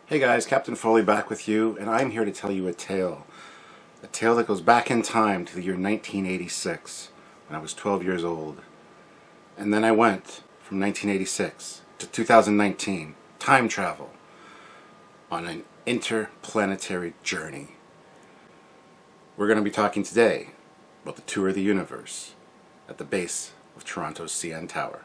Hey guys, Captain Foley back with you, and I'm here to tell you a tale. A tale that goes back in time to the year 1986, when I was 12 years old. And then I went from 1986 to 2019, time travel, on an interplanetary journey. We're going to be talking today about the tour of the universe at the base of Toronto's CN Tower.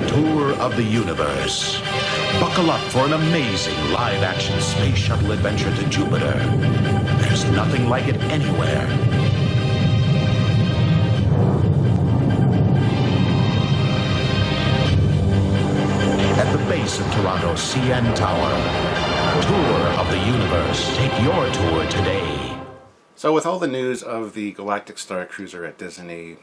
Tour of the universe. Buckle up for an amazing live-action space shuttle adventure to Jupiter. There's nothing like it anywhere. At the base of Toronto's CN Tower. Tour of the universe. Take your tour today. So with all the news of the Galactic Star Cruiser at Disney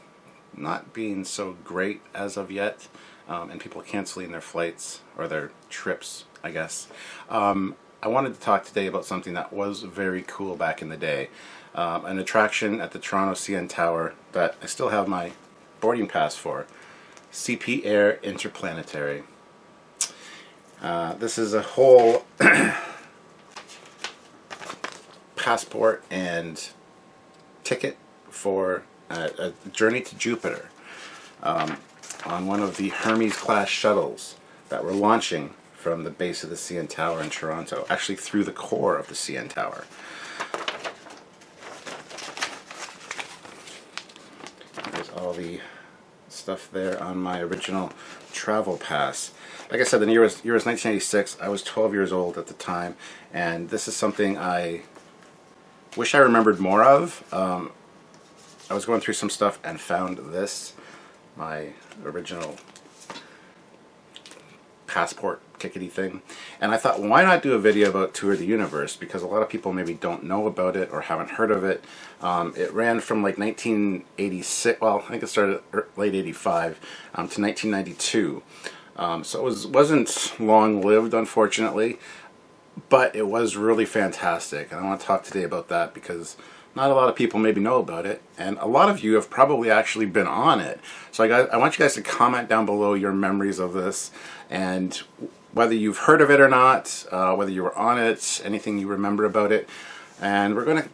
not being so great as of yet, and people canceling their flights, or their trips, I guess, I wanted to talk today about something that was very cool back in the day. An attraction at the Toronto CN Tower that I still have my boarding pass for. CP Air Interplanetary. This is a whole passport and ticket for a journey to Jupiter on one of the Hermes-class shuttles that were launching from the base of the CN Tower in Toronto, actually through the core of the CN Tower. There's all the stuff there on my original travel pass. Like I said, the year was 1986. I was 12 years old at the time, and this is something I wish I remembered more of. I was going through some stuff and found this, my original passport tickety thing, and I thought, why not do a video about Tour of the Universe, because a lot of people maybe don't know about it or haven't heard of it. It ran from like 1986, well, I think it started late 85 to 1992, so it wasn't long-lived, unfortunately, but it was really fantastic, and I want to talk today about that because not a lot of people maybe know about it, and a lot of you have probably actually been on it. So I want you guys to comment down below your memories of this, and whether you've heard of it or not, whether you were on it, anything you remember about it. And we're going to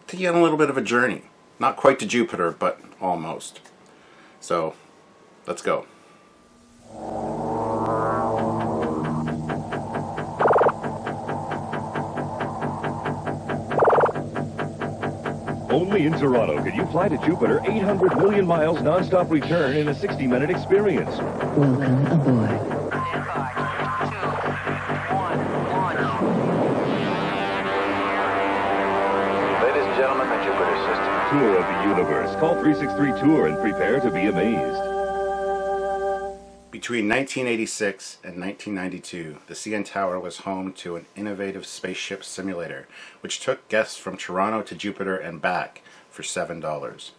take you on a little bit of a journey. Not quite to Jupiter, but almost. So, let's go. Only in Toronto can you fly to Jupiter 800 million miles non-stop return in a 60-minute experience. Welcome aboard. Ladies and gentlemen, the Jupiter system. Tour of the universe. Call 363-TOUR and prepare to be amazed. Between 1986 and 1992, the CN Tower was home to an innovative spaceship simulator, which took guests from Toronto to Jupiter and back for $7.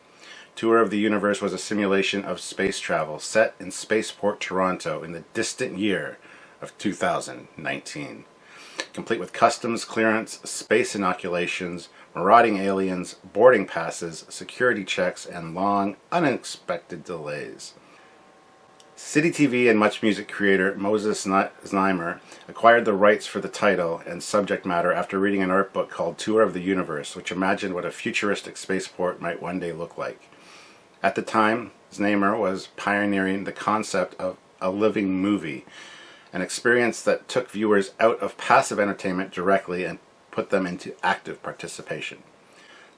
Tour of the Universe was a simulation of space travel set in Spaceport, Toronto in the distant year of 2019. Complete with customs clearance, space inoculations, marauding aliens, boarding passes, security checks, and long, unexpected delays. City TV and Much Music creator Moses Znaimer acquired the rights for the title and subject matter after reading an art book called Tour of the Universe, which imagined what a futuristic spaceport might one day look like. At the time, Znaimer was pioneering the concept of a living movie, an experience that took viewers out of passive entertainment directly and put them into active participation.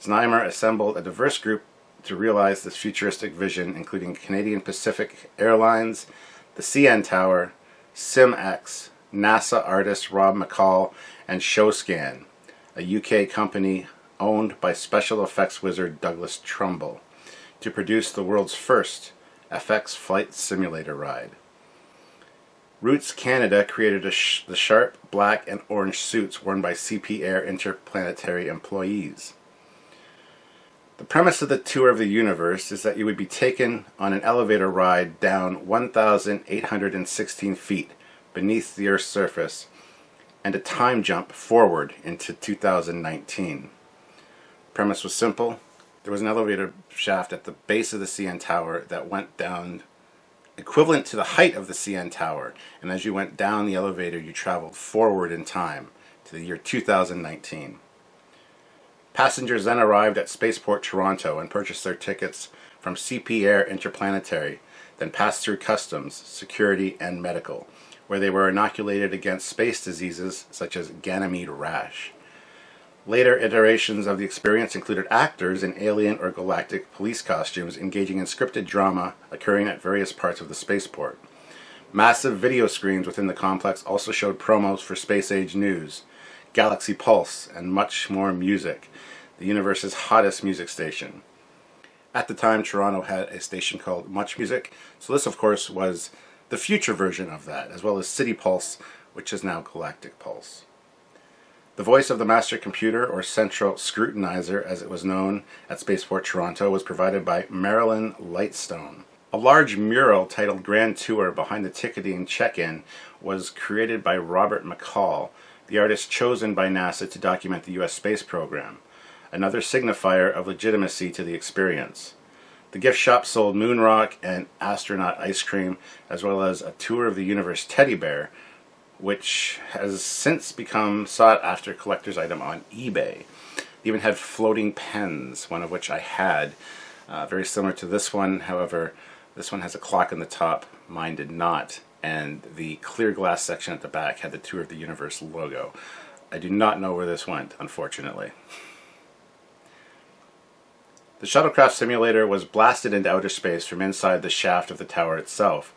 Znaimer assembled a diverse group to realize this futuristic vision, including Canadian Pacific Airlines, the CN Tower, SimX, NASA artist Rob McCall, and ShowScan, a UK company owned by special effects wizard Douglas Trumbull, to produce the world's first FX flight simulator ride. Roots Canada created the sharp black and orange suits worn by CP Air Interplanetary employees. The premise of the Tour of the Universe is that you would be taken on an elevator ride down 1,816 feet beneath the Earth's surface and a time jump forward into 2019. The premise was simple. there was an elevator shaft at the base of the CN Tower that went down equivalent to the height of the CN Tower. And as you went down the elevator, you traveled forward in time to the year 2019. Passengers then arrived at Spaceport, Toronto, and purchased their tickets from CP Air Interplanetary, then passed through customs, security, and medical, where they were inoculated against space diseases such as Ganymede rash. Later iterations of the experience included actors in alien or galactic police costumes engaging in scripted drama occurring at various parts of the spaceport. Massive video screens within the complex also showed promos for space-age news, Galaxy Pulse, and much more music, the universe's hottest music station. At the time, Toronto had a station called Much Music, so this of course was the future version of that, as well as City Pulse, which is now Galactic Pulse. The voice of the master computer, or central scrutinizer as it was known at Spaceport Toronto, was provided by Marilyn Lightstone. A large mural titled Grand Tour behind the ticketing check-in was created by Robert McCall, the artist chosen by NASA to document the U.S. space program, another signifier of legitimacy to the experience. The gift shop sold moon rock and astronaut ice cream, as well as a tour of the universe teddy bear, which has since become sought-after collector's item on eBay. They even had floating pens, one of which I had, very similar to this one. However, this one has a clock on the top, mine did not, and the clear glass section at the back had the Tour of the Universe logo. I do not know where this went, unfortunately. The shuttlecraft simulator was blasted into outer space from inside the shaft of the tower itself.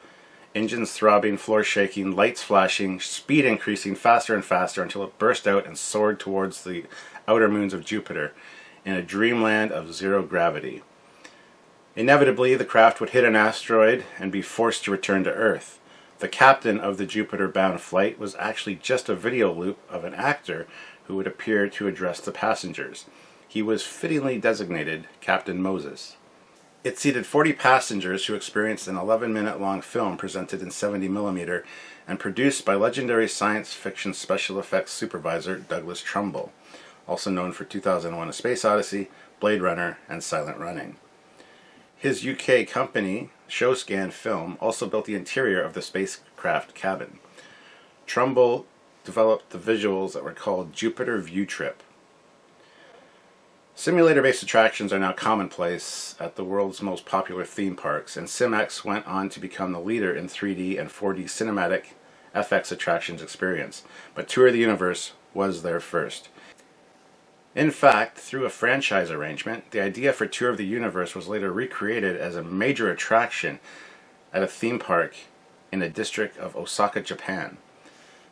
Engines throbbing, floor shaking, lights flashing, speed increasing faster and faster until it burst out and soared towards the outer moons of Jupiter in a dreamland of zero gravity. Inevitably, the craft would hit an asteroid and be forced to return to Earth. The captain of the Jupiter-bound flight was actually just a video loop of an actor who would appear to address the passengers. He was fittingly designated Captain Moses. It seated 40 passengers who experienced an 11-minute-long film presented in 70mm and produced by legendary science fiction special effects supervisor Douglas Trumbull, also known for 2001: A Space Odyssey, Blade Runner, and Silent Running. His UK company, Showscan Film, also built the interior of the spacecraft cabin. Trumbull developed the visuals that were called Jupiter View Trip. Simulator-based attractions are now commonplace at the world's most popular theme parks, and SimX went on to become the leader in 3D and 4D cinematic FX attractions experience, but Tour of the Universe was their first. In fact, through a franchise arrangement, the idea for Tour of the Universe was later recreated as a major attraction at a theme park in a district of Osaka, Japan.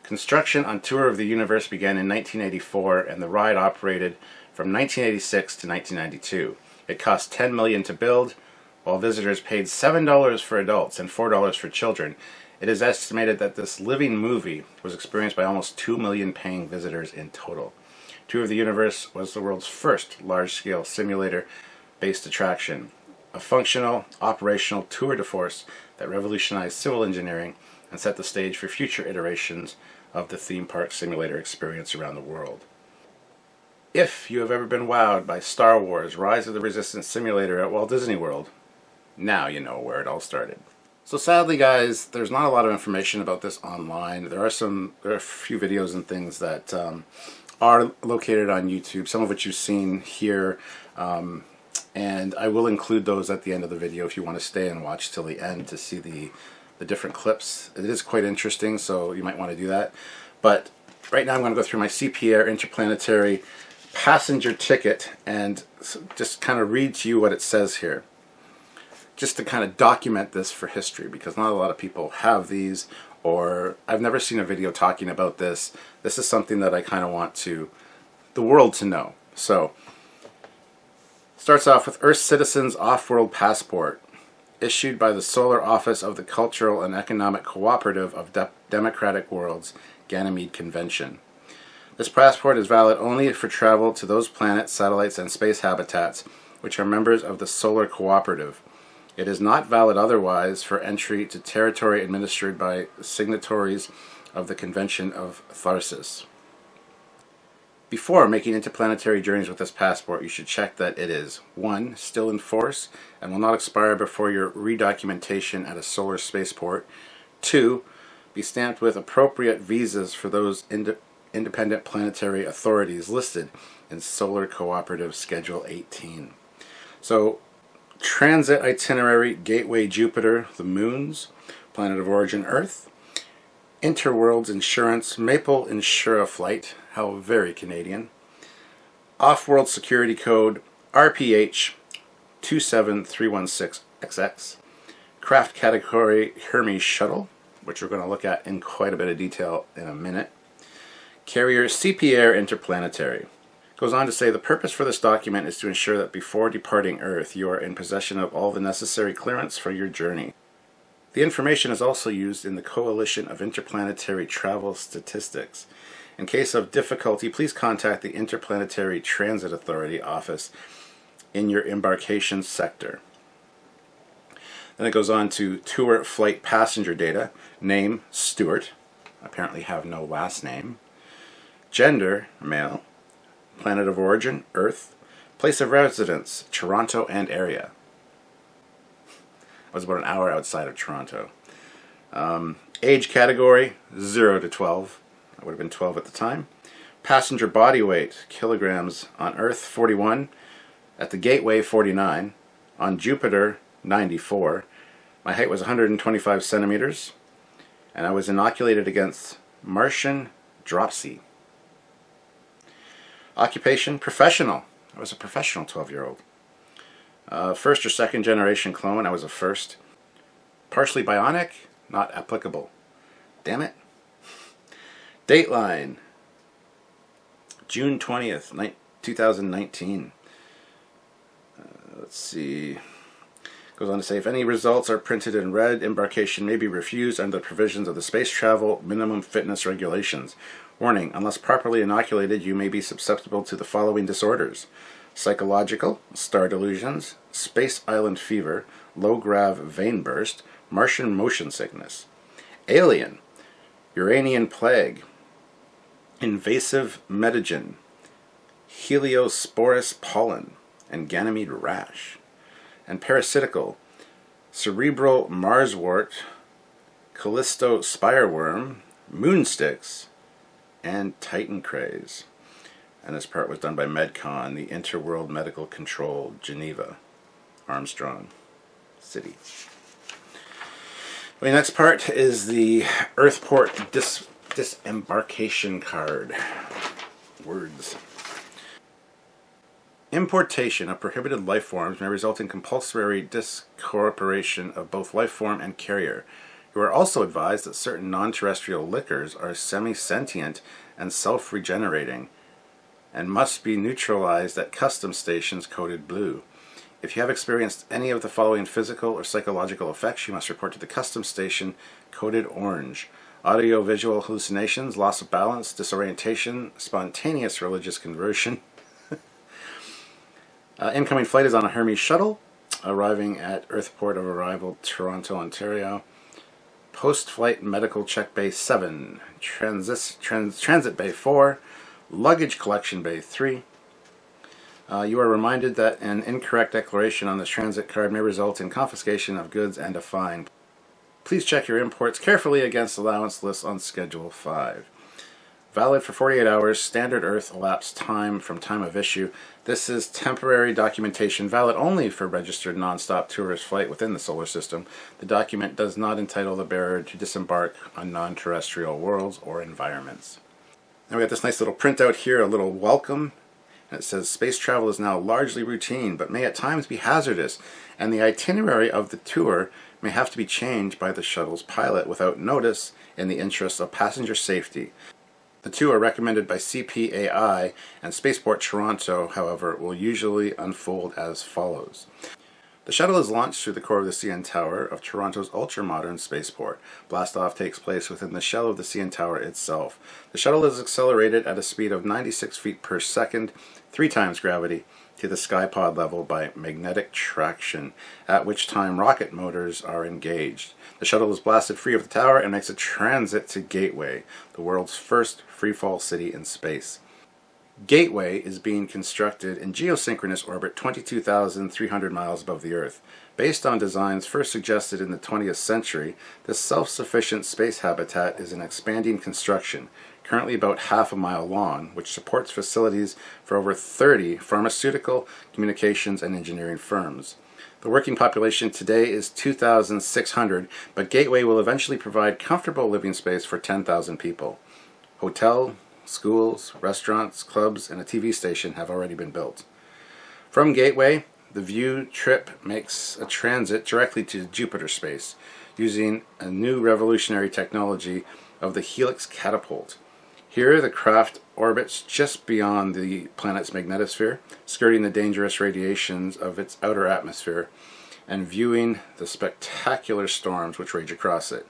Construction on Tour of the Universe began in 1984, and the ride operated from 1986 to 1992. It cost $10 million to build, while visitors paid $7 for adults and $4 for children. It is estimated that this living movie was experienced by almost 2 million paying visitors in total. Tour of the Universe was the world's first large-scale simulator-based attraction, a functional, operational tour de force that revolutionized civil engineering and set the stage for future iterations of the theme park simulator experience around the world. If you have ever been wowed by Star Wars Rise of the Resistance simulator at Walt Disney World, now you know where it all started. So sadly, guys, there's not a lot of information about this online. There are a few videos and things that are located on YouTube, some of which you've seen here, and I will include those at the end of the video if you want to stay and watch till the end to see the different clips. It is quite interesting, so you might want to do that. But right now I'm going to go through my CP Air Interplanetary passenger ticket and just kind of read to you what it says here, just to kind of document this for history, because not a lot of people have these, or I've never seen a video talking about this. This is something that I kind of want the world to know. So, starts off with Earth Citizens Off-World Passport, issued by the Solar Office of the Cultural and Economic Cooperative of Democratic Worlds, Ganymede Convention. This passport is valid only for travel to those planets, satellites, and space habitats which are members of the Solar Cooperative. It is not valid otherwise for entry to territory administered by signatories of the Convention of Tharsis. Before making interplanetary journeys with this passport, you should check that it is 1. Still in force and will not expire before your redocumentation at a solar spaceport. 2. Be stamped with appropriate visas for those independent planetary authorities listed in Solar Cooperative Schedule 18. So, transit itinerary, gateway Jupiter, the moons, planet of origin Earth, Interworlds Insurance, Maple Insura Flight, how very Canadian, Off-World Security Code RPH 27316XX, Craft Category Hermes Shuttle, which we're going to look at in quite a bit of detail in a minute, Carrier CP Air Interplanetary. Goes on to say the purpose for this document is to ensure that before departing Earth you are in possession of all the necessary clearance for your journey. The information is also used in the Coalition of Interplanetary Travel Statistics. In case of difficulty, please contact the Interplanetary Transit Authority office in your embarkation sector. Then it goes on to tour flight passenger data. Name, Stewart. Apparently have no last name. Gender, male. Planet of origin, Earth. Place of residence, Toronto and area. I was about an hour outside of Toronto. Age category, 0 to 12. I would have been 12 at the time. Passenger body weight, kilograms. On Earth, 41. At the gateway, 49. On Jupiter, 94. My height was 125 centimeters. And I was inoculated against Martian dropsy. Occupation, professional. I was a professional 12-year-old. First or second generation clone, I was a first. Partially bionic, not applicable. Damn it. Dateline, June 20th, 2019. Let's see. Goes on to say, if any results are printed in red, embarkation may be refused under the provisions of the Space Travel Minimum Fitness Regulations. Warning, unless properly inoculated, you may be susceptible to the following disorders: psychological, star delusions, space island fever, low-grav vein burst, Martian motion sickness, alien, Uranian plague, invasive metagen, Heliosporus pollen, and Ganymede rash, and parasitical, cerebral marswort, Callisto spireworm, moonsticks, and Titan craze. And this part was done by MedCon, the Interworld Medical Control, Geneva, Armstrong City. The next part is the Earthport disembarkation card. Words. Importation of prohibited life forms may result in compulsory discorporation of both life form and carrier. You are also advised that certain non-terrestrial liquors are semi-sentient and self-regenerating, and must be neutralized at custom stations coded blue. If you have experienced any of the following physical or psychological effects, you must report to the custom station coded orange: audio-visual hallucinations, loss of balance, disorientation, spontaneous religious conversion. Incoming flight is on a Hermes shuttle, arriving at Earthport of arrival, Toronto, Ontario. Post-flight medical check bay 7, transit bay 4, luggage collection bay 3. You are reminded that an incorrect declaration on this transit card may result in confiscation of goods and a fine. Please check your imports carefully against allowance lists on Schedule 5. Valid for 48 hours, standard Earth elapsed time from time of issue. This is temporary documentation valid only for registered non-stop tourist flight within the solar system. The document does not entitle the bearer to disembark on non-terrestrial worlds or environments. Now we got this nice little printout here, a little welcome. And it says, space travel is now largely routine, but may at times be hazardous, and the itinerary of the tour may have to be changed by the shuttle's pilot without notice in the interest of passenger safety. The two are recommended by CPAI, and Spaceport Toronto, however, will usually unfold as follows. The shuttle is launched through the core of the CN Tower of Toronto's ultra-modern spaceport. Blastoff takes place within the shell of the CN Tower itself. The shuttle is accelerated at a speed of 96 feet per second, 3 times gravity, to the skypod level by magnetic traction, at which time rocket motors are engaged. The shuttle is blasted free of the tower and makes a transit to Gateway, the world's first freefall city in space. Gateway is being constructed in geosynchronous orbit 22,300 miles above the Earth. Based on designs first suggested in the 20th century, this self-sufficient space habitat is an expanding construction, currently about half a mile long, which supports facilities for over 30 pharmaceutical, communications, and engineering firms. The working population today is 2,600, but Gateway will eventually provide comfortable living space for 10,000 people. Hotel, schools, restaurants, clubs, and a TV station have already been built. From Gateway, the View trip makes a transit directly to Jupiter space, using a new revolutionary technology of the Helix catapult. Here, the craft orbits just beyond the planet's magnetosphere, skirting the dangerous radiations of its outer atmosphere, and viewing the spectacular storms which rage across it.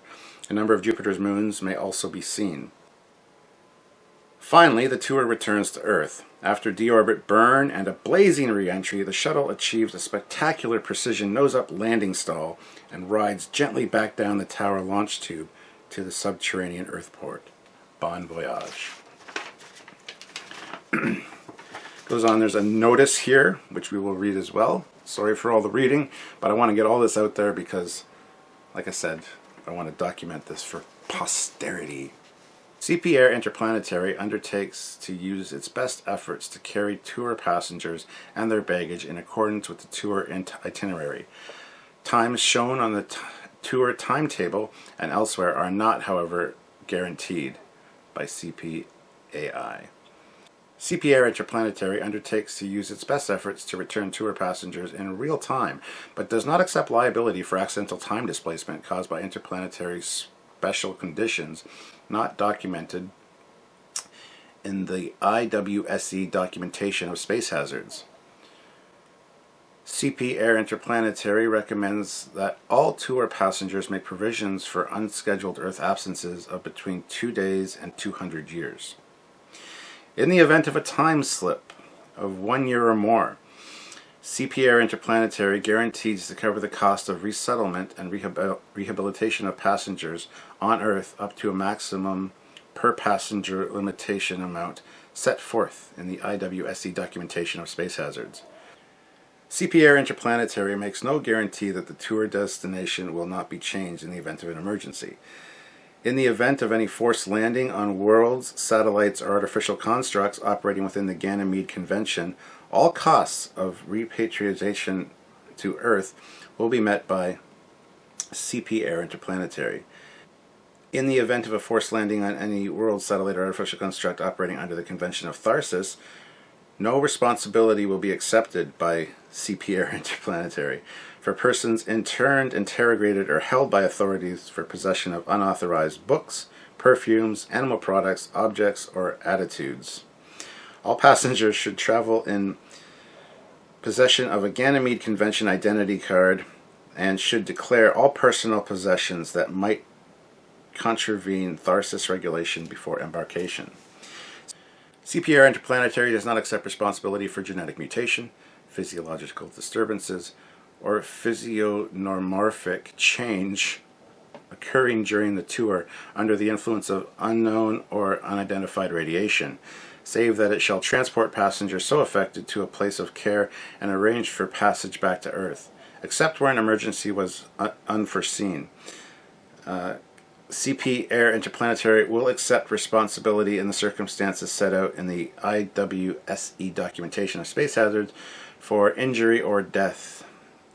A number of Jupiter's moons may also be seen. Finally, the tour returns to Earth. After deorbit burn and a blazing re-entry, the shuttle achieves a spectacular precision nose-up landing stall and rides gently back down the tower launch tube to the subterranean Earthport. Bon voyage. Goes on, there's a notice here, which we will read as well. Sorry for all the reading, but I want to get all this out there because, like I said, I want to document this for posterity. CP Air Interplanetary undertakes to use its best efforts to carry tour passengers and their baggage in accordance with the tour itinerary. Times shown on the tour timetable and elsewhere are not, however, guaranteed by CPAI. CP Air Interplanetary undertakes to use its best efforts to return tour passengers in real time, but does not accept liability for accidental time displacement caused by interplanetary special conditions not documented in the IWSE documentation of space hazards. CP Air Interplanetary recommends that all tour passengers make provisions for unscheduled Earth absences of between 2 days and 200 years. In the event of a time slip of 1 year or more, CP Air Interplanetary guarantees to cover the cost of resettlement and rehabilitation of passengers on Earth up to a maximum per passenger limitation amount set forth in the IWSE documentation of space hazards. CP Air Interplanetary makes no guarantee that the tour destination will not be changed in the event of an emergency. In the event of any forced landing on worlds, satellites, or artificial constructs operating within the Ganymede Convention, all costs of repatriation to Earth will be met by CP Air Interplanetary. In the event of a forced landing on any world, satellite, or artificial construct operating under the Convention of Tharsis, no responsibility will be accepted by CP Air Interplanetary for persons interned, interrogated, or held by authorities for possession of unauthorized books, perfumes, animal products, objects, or attitudes. All passengers should travel in possession of a Ganymede Convention identity card and should declare all personal possessions that might contravene Tharsis regulation before embarkation. CP Air Interplanetary does not accept responsibility for genetic mutation, physiological disturbances, or physiognomorphic change occurring during the tour under the influence of unknown or unidentified radiation, save that it shall transport passengers so affected to a place of care and arrange for passage back to Earth, except where an emergency was unforeseen. CP Air Interplanetary will accept responsibility in the circumstances set out in the IWSE documentation of space hazards for injury or death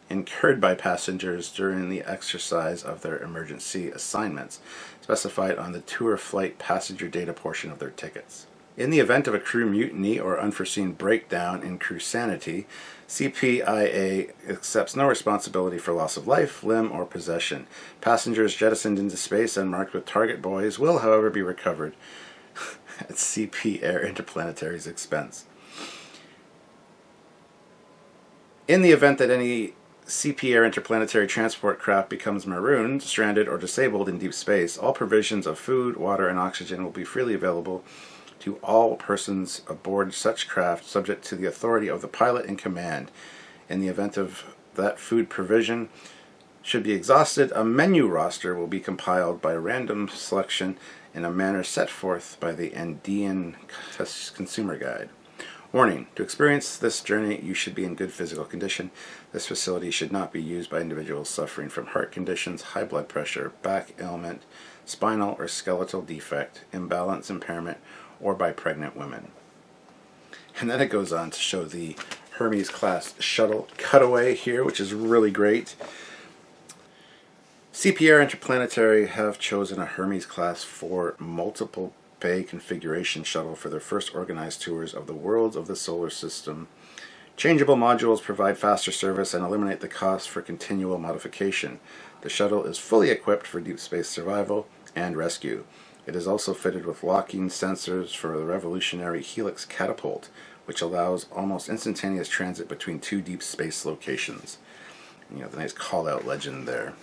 incurred by passengers during the exercise of their emergency assignments, specified on the tour flight passenger data portion of their tickets. In the event of a crew mutiny or unforeseen breakdown in crew sanity, CPIA accepts no responsibility for loss of life, limb, or possession. Passengers jettisoned into space and marked with target buoys will, however, be recovered at CP Air Interplanetary's expense. In the event that any CP Air Interplanetary transport craft becomes marooned, stranded, or disabled in deep space, all provisions of food, water, and oxygen will be freely available to all persons aboard such craft, subject to the authority of the pilot in command. In the event of that food provision should be exhausted, a menu roster will be compiled by random selection in a manner set forth by the Andean Consumer Guide. Warning: to experience this journey, you should be in good physical condition. This facility should not be used by individuals suffering from heart conditions, high blood pressure, back ailment, spinal or skeletal defect, imbalance, impairment, or by pregnant women. And then it goes on to show the Hermes class shuttle cutaway here, which is really great. CPR Interplanetary have chosen a Hermes class 4 multiple bay configuration shuttle for their first organized tours of the worlds of the solar system. Changeable modules provide faster service and eliminate the cost for continual modification. The shuttle is fully equipped for deep space survival and rescue. It is also fitted with locking sensors for the revolutionary Helix catapult, which allows almost instantaneous transit between 2 deep space locations. You know, the nice call-out legend there.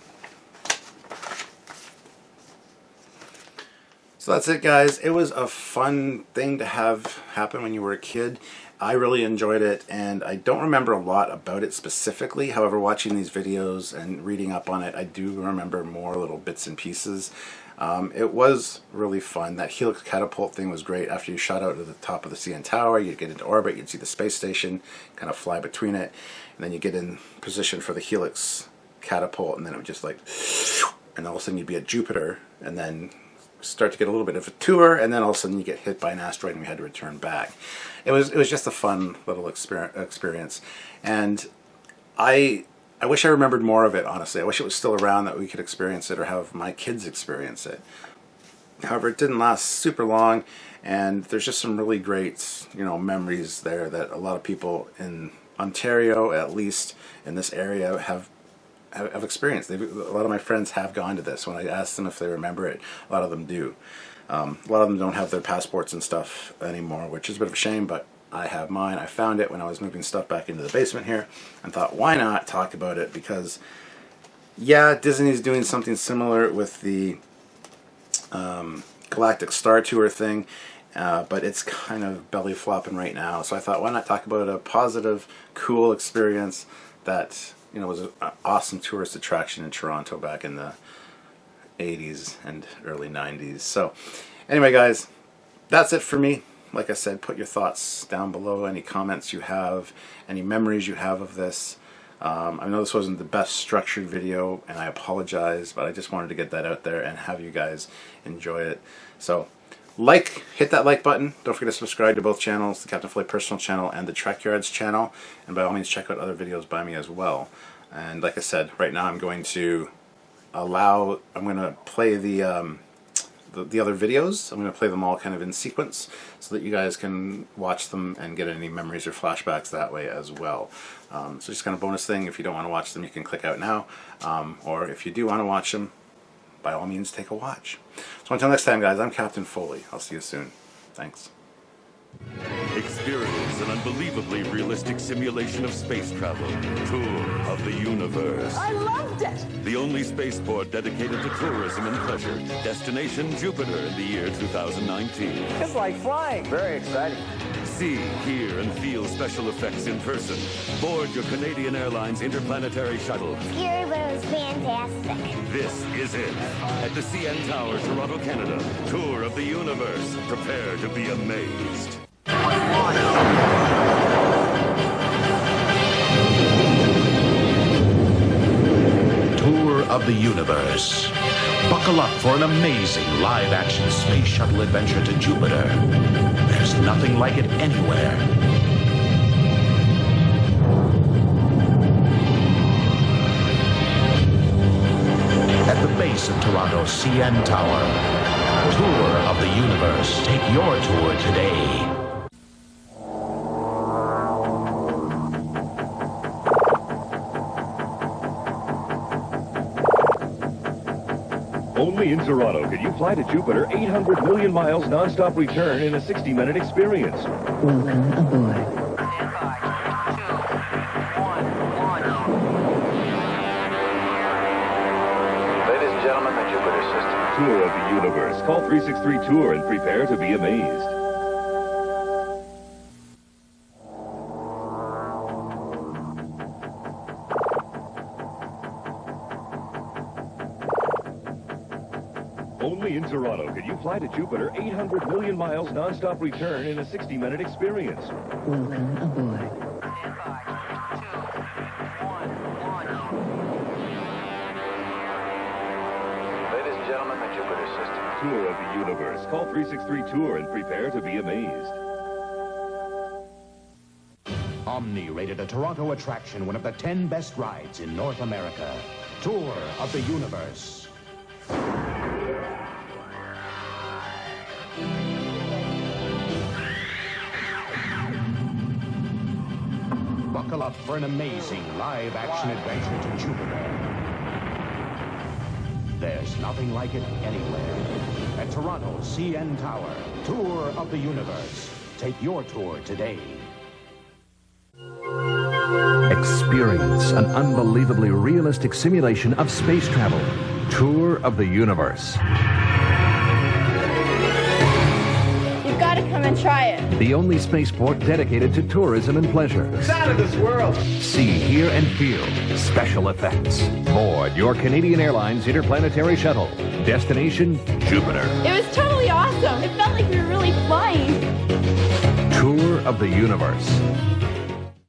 So that's it, guys. It was a fun thing to have happen when you were a kid. I really enjoyed it, and I don't remember a lot about it specifically. However, watching these videos and reading up on it, I do remember more little bits and pieces. It was really fun. That Helix catapult thing was great. After you shot out to the top of the CN Tower, you'd get into orbit, you'd see the space station, kind of fly between it, and then you get in position for the Helix catapult, and then it would just like, and all of a sudden you'd be at Jupiter, and then start to get a little bit of a tour, and then all of a sudden you get hit by an asteroid and we had to return back. It was just a fun little experience, and I wish I remembered more of it, honestly. I wish it was still around, that we could experience it or have my kids experience it. However, it didn't last super long, and there's just some really great, memories there that a lot of people in Ontario, at least in this area, have experienced. A lot of my friends have gone to this. When I ask them if they remember it, a lot of them do. A lot of them don't have their passports and stuff anymore, which is a bit of a shame, but I have mine. I found it when I was moving stuff back into the basement here and thought, why not talk about it? Because, yeah, Disney's doing something similar with the Galactic Star Tour thing, but it's kind of belly flopping right now. So I thought, why not talk about a positive, cool experience that was an awesome tourist attraction in Toronto back in the 80s and early 90s. So anyway, guys, that's it for me. Like I said, put your thoughts down below, any comments you have, any memories you have of this. I know this wasn't the best structured video, and I apologize, but I just wanted to get that out there and have you guys enjoy it. So hit that like button. Don't forget to subscribe to both channels, the Captain Foley personal channel and the Trekyards channel. And by all means, check out other videos by me as well. And like I said, right now I'm going to play the other videos. I'm going to play them all kind of in sequence so that you guys can watch them and get any memories or flashbacks that way as well. So just kind of bonus thing. If you don't want to watch them, you can click out now. Or if you do want to watch them, by all means, take a watch. So until next time, guys, I'm Captain Foley. I'll see you soon. Thanks. Experience an unbelievably realistic simulation of space travel. Tour of the universe. I loved it! The only spaceport dedicated to tourism and pleasure. Destination Jupiter in the year 2019. It's like flying. Very exciting. See, hear, and feel special effects in person. Board your Canadian Airlines interplanetary shuttle. Scary, but it was fantastic. This is it. At the CN Tower, Toronto, Canada. Tour of the universe. Prepare to be amazed. Tour of the universe. Buckle up for an amazing live-action space shuttle adventure to Jupiter. There's nothing like it anywhere. At the base of Toronto's CN Tower. Tour of the universe. Take your tour today. Only in Toronto can you fly to Jupiter 800 million miles non-stop return in a 60-minute experience. Welcome aboard. Ladies and gentlemen, the Jupiter system. Tour of the universe. Call 363-TOUR and prepare to be amazed. Only in Toronto can you fly to Jupiter 800 million miles non-stop return in a 60-minute experience. Welcome aboard. Stand by. 2, 1, launch. Ladies and gentlemen, the Jupiter system. Tour of the universe. Call 363-TOUR and prepare to be amazed. Omni rated a Toronto attraction, one of the 10 best rides in North America. Tour of the Universe. Buckle up for an amazing live-action adventure to Jupiter. There's nothing like it anywhere. At Toronto's CN Tower, Tour of the Universe. Take your tour today. Experience an unbelievably realistic simulation of space travel. Tour of the Universe. You've got to come and try it. The only spaceport dedicated to tourism and pleasure. It's out of this world. See, hear, and feel special effects. Board your Canadian Airlines interplanetary shuttle. Destination, Jupiter. It was totally awesome. It felt like we were really flying. Tour of the Universe.